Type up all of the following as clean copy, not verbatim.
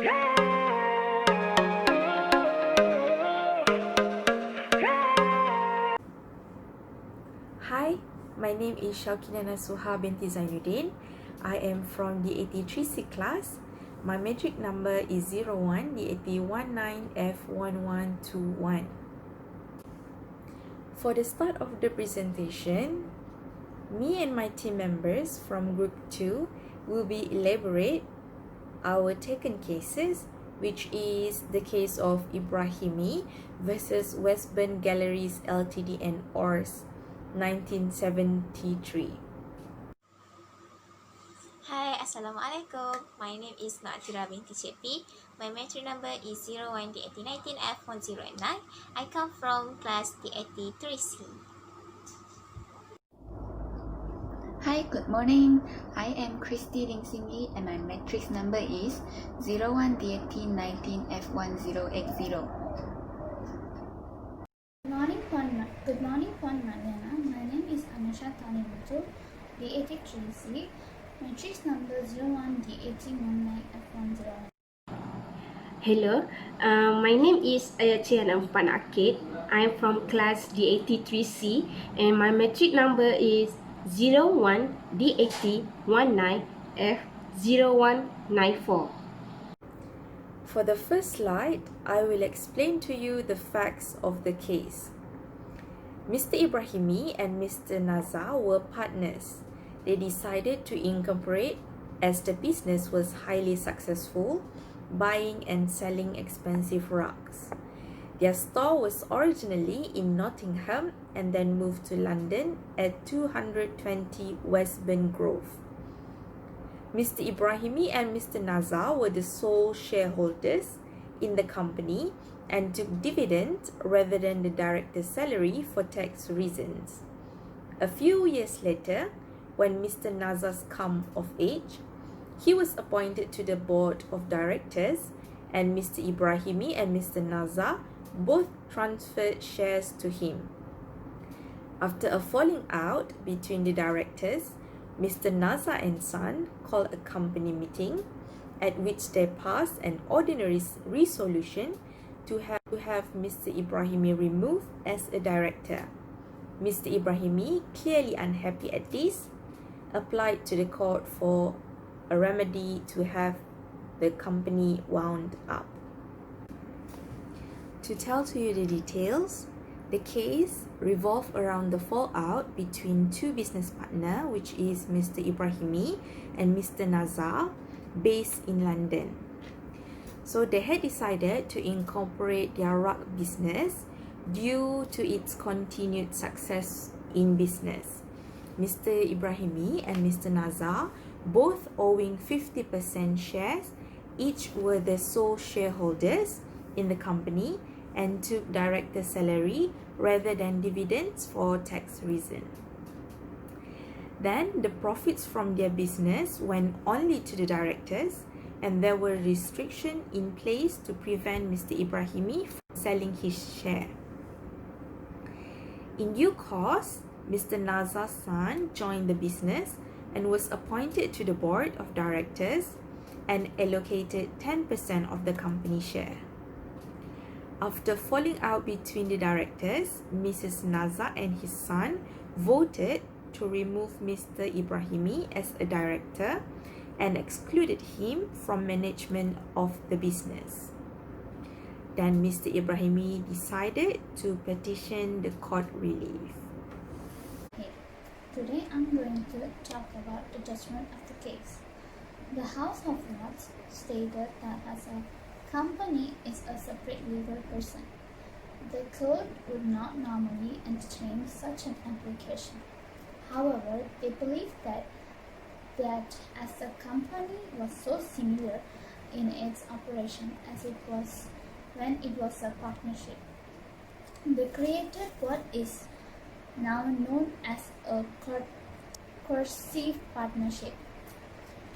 Hi, my name is Shaukinah Nasuha binti Zainuddin. I am from the DPA30083 class. My metric number is 01 DPA19F1121. For the start of the presentation, me and my team members from Group 2 will be elaborate our taken cases, which is the case of Ebrahimi versus Westbourne Galleries Ltd and ATEEZ 1973. Hi, Assalamualaikum. My name is Naatira binti Cepi. My metric number is 01 DPA19F1089. I come from class DPA30083C. Hi, good morning. I am Christy Lingsingyi and my matrix number is 01 DAT19F1080. Good morning, Puan Mariana. My name is Anusha Tanimutu, DPA30083C. Matrix number 01 DAT19F10. Hello, my name is Ayachian Ampan Akid. I am from class DAT3C and my metric number is 01 DAT19F0194. For the first slide, I will explain to you the facts of the case. Mr. Ebrahimi and Mr. Nazar were partners. They decided to incorporate as the business was highly successful, buying and selling expensive rugs. Their store was originally in Nottingham and then moved to London at 220 Westbourne Grove. Mr. Ebrahimi and Mr. Nazar were the sole shareholders in the company and took dividends rather than the director's salary for tax reasons. A few years later, when Mr. Nazar's come of age, he was appointed to the board of directors and Mr. Ebrahimi and Mr. Nazar both transferred shares to him. After a falling out between the directors, Mr. Nazar and son called a company meeting at which they passed an ordinary resolution to have Mr. Ebrahimi removed as a director. Mr. Ebrahimi, clearly unhappy at this, applied to the court for a remedy to have the company wound up. To tell to you the details, the case revolved around the fallout between two business partners, which is Mr. Ebrahimi and Mr. Nazar, based in London. So they had decided to incorporate their rug business due to its continued success in business. Mr. Ebrahimi and Mr. Nazar, both owing 50% shares, each were the sole shareholders in the company and took director salary rather than dividends for tax reasons. Then the profits from their business went only to the directors, and there were restrictions in place to prevent Mr. Ebrahimi from selling his share. In due course, Mr. Nazar's son joined the business and was appointed to the board of directors and allocated 10% of the company share. After falling out between the directors, Mrs. Nazar and his son voted to remove Mr. Ebrahimi as a director and excluded him from management of the business. Then Mr. Ebrahimi decided to petition the court relief. Today I'm going to talk about the judgment of the case. The House of Lords stated that as a company is a separate legal person, the court would not normally entertain such an application. However, they believed that as the company was so similar in its operation as it was when it was a partnership, they created what is now known as a quasi-partnership.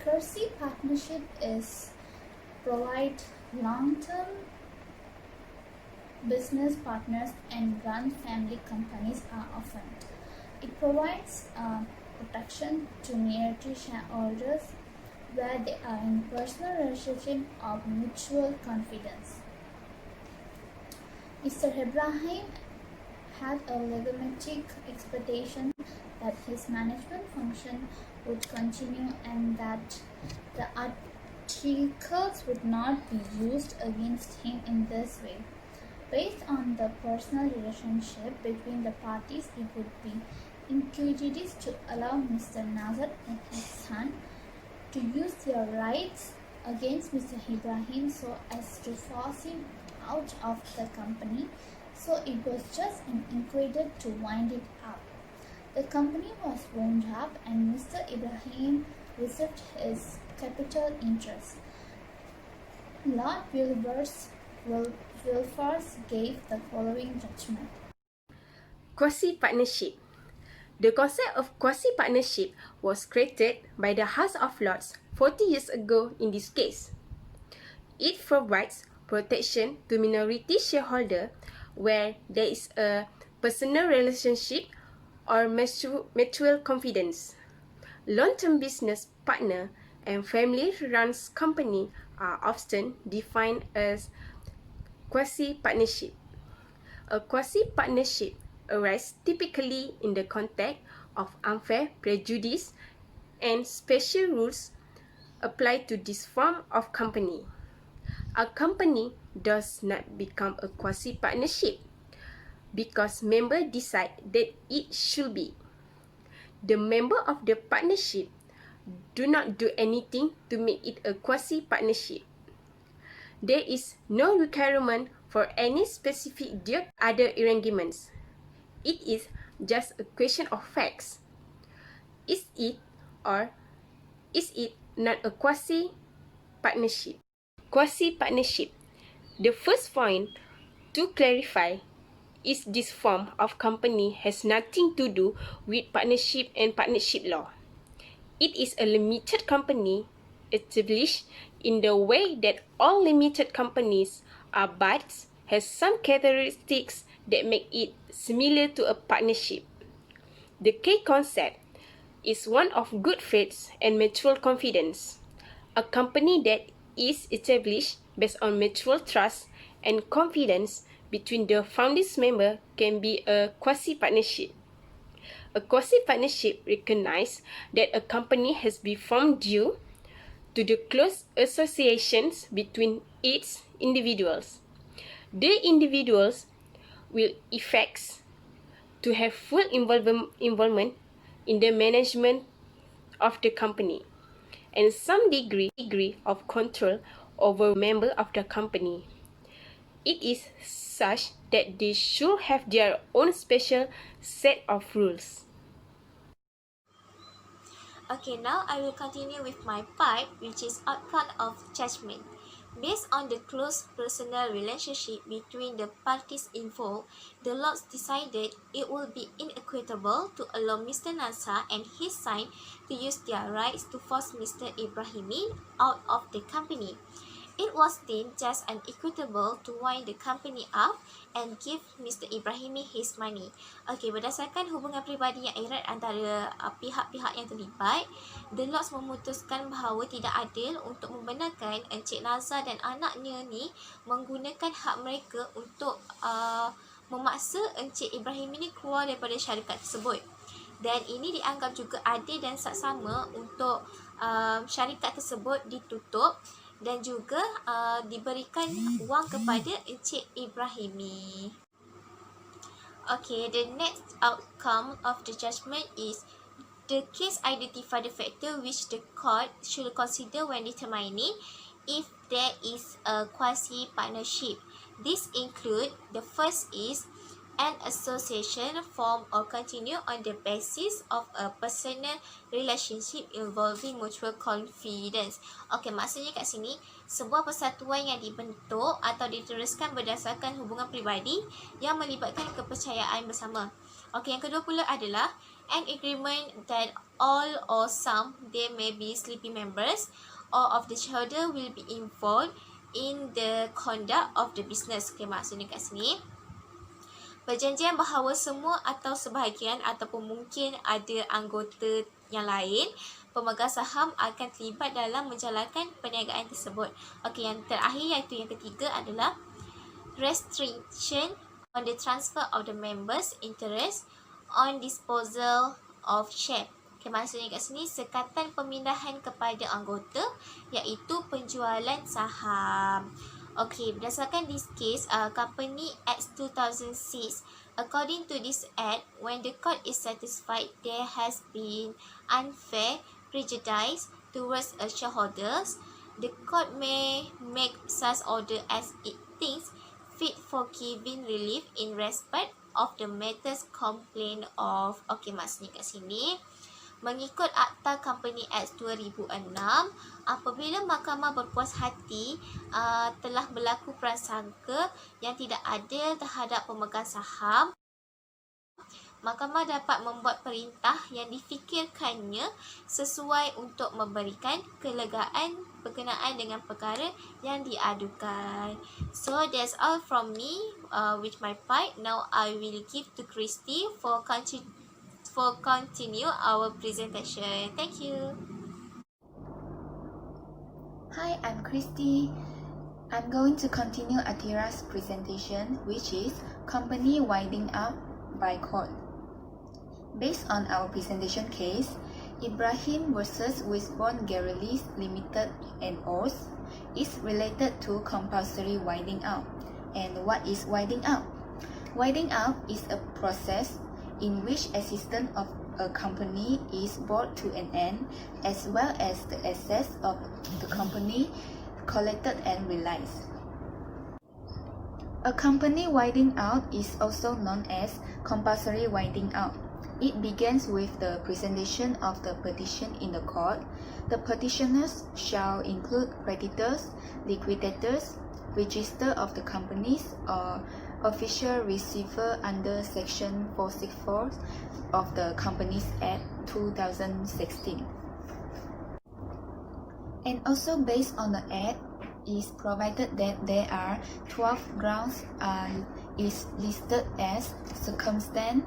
Quasi-partnership provide long-term business partners and run family companies are often. It provides protection to minority shareholders where they are in personal relationship of mutual confidence. Mr. Ebrahimi had a legalistic expectation that his management function would continue and that the articles would not be used against him in this way. Based on the personal relationship between the parties, it would be injudicious to allow Mr. Nazar and his son to use their rights against Mr. Ebrahimi so as to force him out of the company, so it was just incubated to wind it up. The company was wound up and Mr. Ebrahimi received his capital interest. Lord Wilberforce gave the following judgment. Quasi-partnership. The concept of quasi-partnership was created by the House of Lords 40 years ago in this case. It provides protection to minority shareholder where there is a personal relationship or mutual confidence. Long-term business partner and family-run company are often defined as quasi-partnership. A quasi-partnership arises typically in the context of unfair prejudice and special rules applied to this form of company. A company does not become a quasi-partnership because members decide that it should be. The members of the partnership do not do anything to make it a quasi-partnership. There is no requirement for any specific deal or other arrangements. It is just a question of facts. Is it or is it not a quasi-partnership? Quasi-partnership. The first point to clarify is this form of company has nothing to do with partnership and partnership law. It is a limited company established in the way that all limited companies are, but has some characteristics that make it similar to a partnership. The key concept is one of good faith and mutual confidence. A company that is established based on mutual trust and confidence between the founding members can be a quasi-partnership. A quasi-partnership recognizes that a company has been formed due to the close associations between its individuals. The individuals will effect to have full involvement in the management of the company and some degree of control over members of the company. It is such that they should have their own special set of rules. Okay, now I will continue with my part, which is outcome of judgment. Based on the close personal relationship between the parties involved, the Lords decided it would be inequitable to allow Mr. Nasser and his son to use their rights to force Mr. Ebrahimi out of the company. It was deemed just unequitable to wind the company up and give Mr. Ebrahimi his money. Okey, berdasarkan hubungan peribadi yang erat antara pihak-pihak yang terlibat, the Lords memutuskan bahawa tidak adil untuk membenarkan Encik Nazar dan anaknya ni menggunakan hak mereka untuk memaksa Encik Ebrahimi ni keluar daripada syarikat tersebut. Dan ini dianggap juga adil dan saksama untuk syarikat tersebut ditutup dan juga diberikan wang kepada Encik Ebrahimi. Okay, the next outcome of the judgment is the case identify the factor which the court should consider when determining if there is a quasi-partnership. This include the first is an association form or continue on the basis of a personal relationship involving mutual confidence. Okey, maksudnya kat sini sebuah persatuan yang dibentuk atau diteruskan berdasarkan hubungan peribadi yang melibatkan kepercayaan bersama. Okey, yang kedua pula adalah an agreement that all or some there may be sleeping members or of the shareholder will be involved in the conduct of the business. Okey, maksudnya kat sini perjanjian bahawa semua atau sebahagian ataupun mungkin ada anggota yang lain pemegang saham akan terlibat dalam menjalankan perniagaan tersebut. Okey, yang terakhir iaitu yang ketiga adalah restriction on the transfer of the members' interest on disposal of share. Okay, maksudnya kat sini sekatan pemindahan kepada anggota iaitu penjualan saham. Okay, berdasarkan this case, Company Act 2006, according to this act, when the court is satisfied there has been unfair prejudice towards shareholders, the court may make such order as it thinks fit for giving relief in respect of the matters complained of. Okay, maksudnya kat sini, mengikut Akta Company Act 2006, apabila mahkamah berpuas hati telah berlaku prasangka yang tidak adil terhadap pemegang saham, mahkamah dapat membuat perintah yang difikirkannya sesuai untuk memberikan kelegaan berkenaan dengan perkara yang diadukan. So that's all from me with my part. Now I will give to Christy for continue our presentation. Thank you. Hi, I'm Christy. I'm going to continue Atira's presentation, which is Company Winding Up by Court. Based on our presentation case, Ebrahimi versus Westbourne Galleries Ltd and ATEEZ is related to compulsory winding up. And what is winding up? Winding up is a process in which existence of a company is brought to an end, as well as the assets of the company collected and realized. A company winding out is also known as compulsory winding out. It begins with the presentation of the petition in the court. The petitioners shall include creditors, liquidators, register of the companies, or official receiver under Section 464 of the Companies Act 2016. And also based on the Act, is provided that there are 12 grounds is listed as circumstance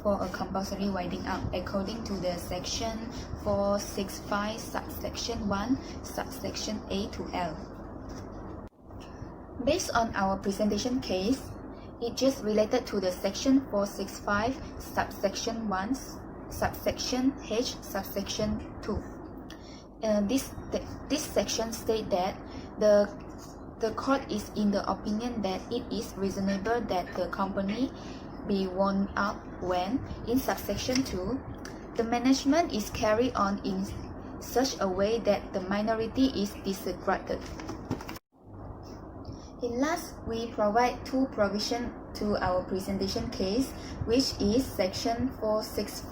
for a compulsory winding up according to the Section 465 subsection 1 subsection A to L. Based on our presentation case, it just related to the Section 465 subsection 1 subsection H subsection 2. This section states that the court is in the opinion that it is reasonable that the company be wound up when, in subsection 2, the management is carried on in such a way that the minority is disregarded. In last, we provide two provisions to our presentation case, which is Section 465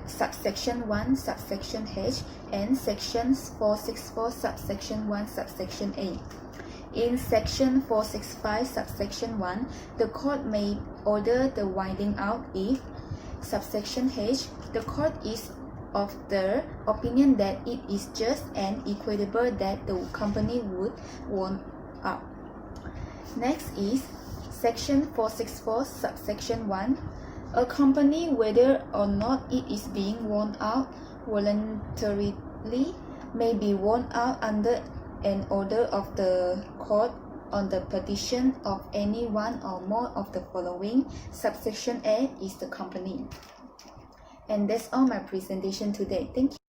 subsection 1 subsection H and Section 464 subsection 1 subsection A. In Section 465 subsection 1, the court may order the winding out if, subsection H, the court is of the opinion that it is just and equitable that the company would wound up. Next is Section 464 subsection 1. A company, whether or not it is being wound out voluntarily, may be wound out under an order of the court on the petition of any one or more of the following. Subsection A is the company. And that's all my presentation today. Thank you.